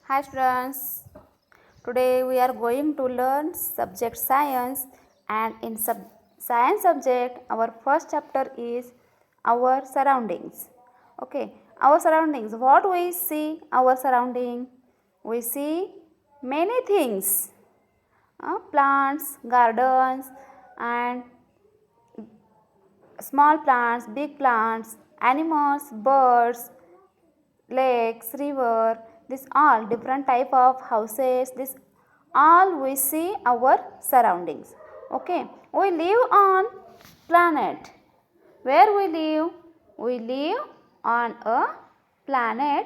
Hi students, today we are going to learn subject science, and in science subject our first chapter is our surroundings. Okay, our surroundings, what we see our surrounding? We see many things, plants, gardens, and small plants, big plants, animals, birds, lakes, river, this all different type of houses, this all we see our surroundings. Okay, we live on planet. Where we live? We live on a planet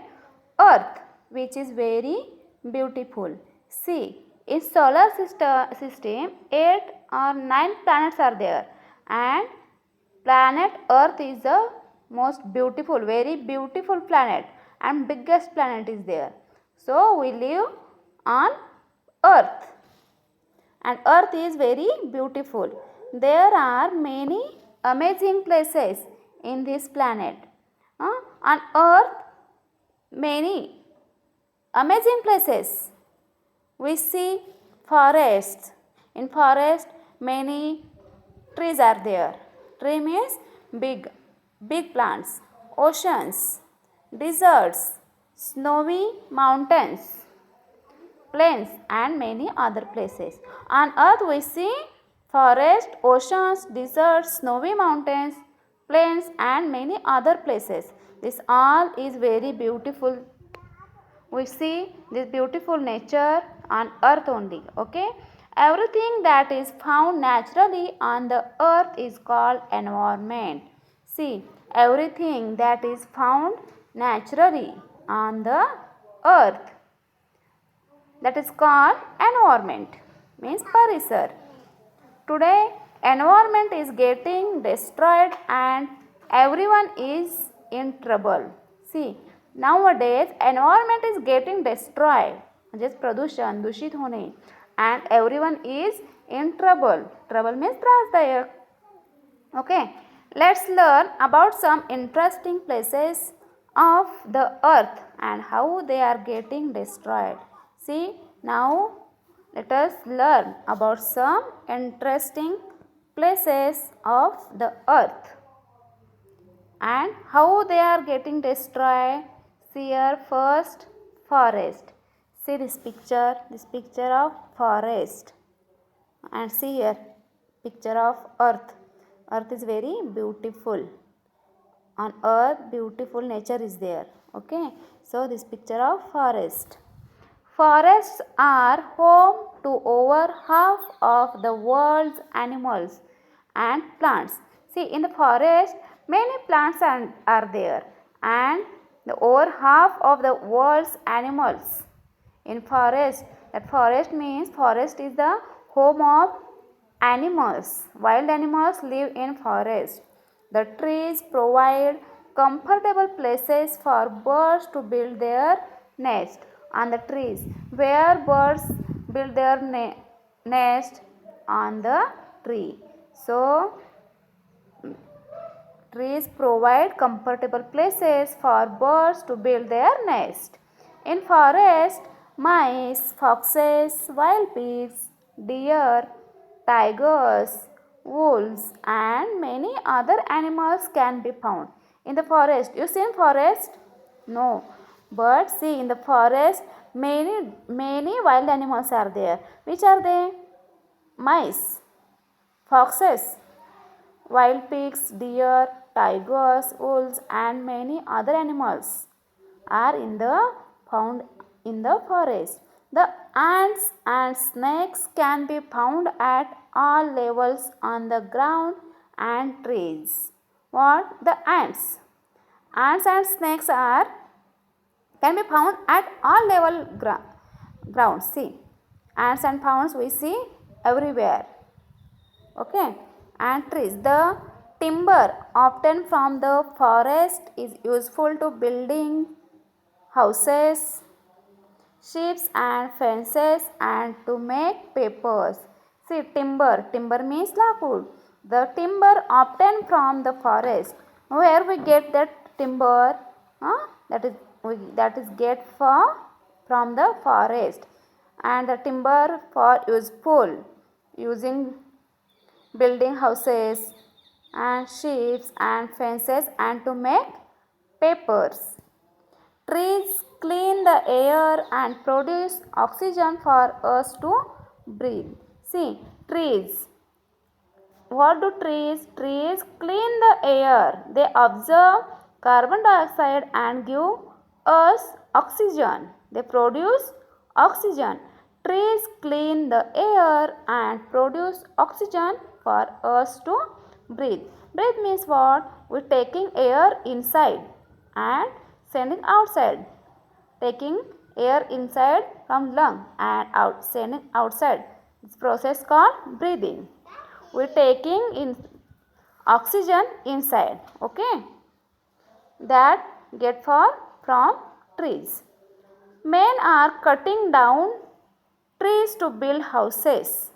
Earth, which is very beautiful. See, in solar system 8 or 9 planets are there, and planet Earth is the most beautiful, very beautiful planet, and biggest planet is there. So we live on Earth, and Earth is very beautiful. There are many amazing places in this planet. On Earth, many amazing places. We see forests. In forest, many trees are there. Tree means big plants, oceans, deserts, snowy mountains, plains, and many other places. On earth we see forest, oceans, deserts, snowy mountains, plains, and many other places. This all is very beautiful. We see this beautiful nature on earth only. Okay, everything that is found naturally on the earth is called environment. See, everything that is found naturally on the earth, that is called environment, means parisar. Today environment is getting destroyed and everyone is in trouble. See, nowadays environment is getting destroyed, म्हणजेच प्रदूषण दूषित होणे, and everyone is in trouble. Trouble means त्रासदायक. Okay, let's learn about some interesting places of the earth and how they are getting destroyed. See, now let us learn about some interesting places of the earth and how they are getting destroyed. See here, first, forest. See this picture of forest, and see here picture of earth. Earth is very beautiful. On earth beautiful nature is there. Okay, so this picture of forest. Forests are home to over half of the world's animals and plants. See, in the forest many plants are there, and over half of the world's animals in forest. That forest means forest is the home of animals. Wild animals live in forest. The trees provide comfortable places for birds to build their nest on the trees. Where birds build their nest? On the tree. So trees provide comfortable places for birds to build their nest. In forest, mice, foxes, wild pigs, deer, tigers, wolves, and many other animals can be found. In the forest, you see in forest? No. But see, in the forest, many wild animals are there. Which are they? Mice, foxes, wild pigs, deer, tigers, wolves, and many other animals are found in the forest. The ants and snakes can be found at all levels on the ground and trees. What? The ants. Ants and snakes can be found at all level ground. See, ants and fowls we see everywhere. Okay, and trees. The timber obtained from the forest is useful to building houses, ships, and fences, and to make papers. See, timber means lakud. The timber obtained from the forest. Where we get that timber? That is get for from the forest, and the timber for useful using building houses and ships and fences and to make papers. Trees clean the air and produce oxygen for us to breathe. See, trees. What do trees? Trees clean the air. They absorb carbon dioxide and give us oxygen. They produce oxygen. Trees clean the air and produce oxygen for us to breathe. Breathe means what? We're taking air inside and sending outside. Taking air inside from lung and out, sending outside. This process called breathing. We're taking in oxygen inside, okay, that get from trees. Men are cutting down trees to build houses,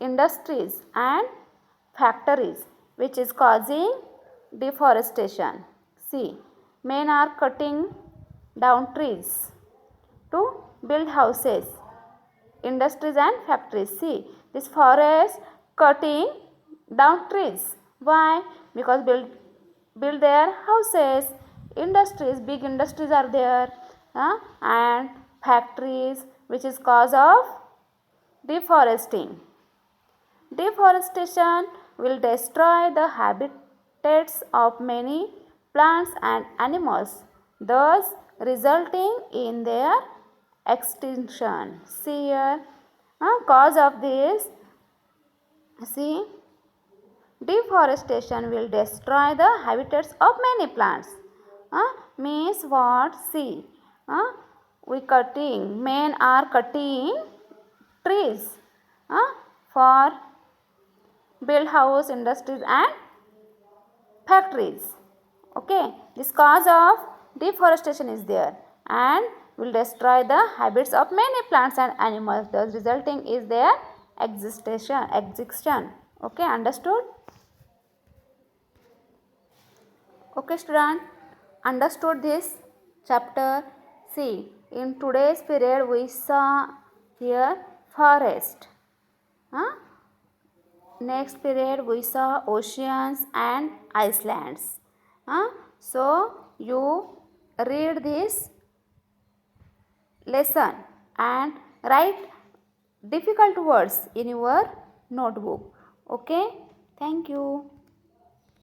industries and factories, which is causing deforestation. See, men are cutting down trees to build houses, industries and factories. See, this forest cutting down trees. Why? Because build their houses, industries, big industries are there, and factories, which is cause of deforesting. Deforestation will destroy the habitats of many plants and animals, thus resulting in their extinction. See here, cause of this, see, deforestation will destroy the habitats of many plants. Means what? See, men are cutting trees for build house, industries and factories. Okay, this cause of deforestation is there and will destroy the habits of many plants and animals, thus resulting is their extinction. Okay, understood? Okay, student, understood this chapter? See, in today's period we saw here forest. Next period we saw oceans and islands. So you read this lesson and write difficult words in your notebook. Okay, thank you.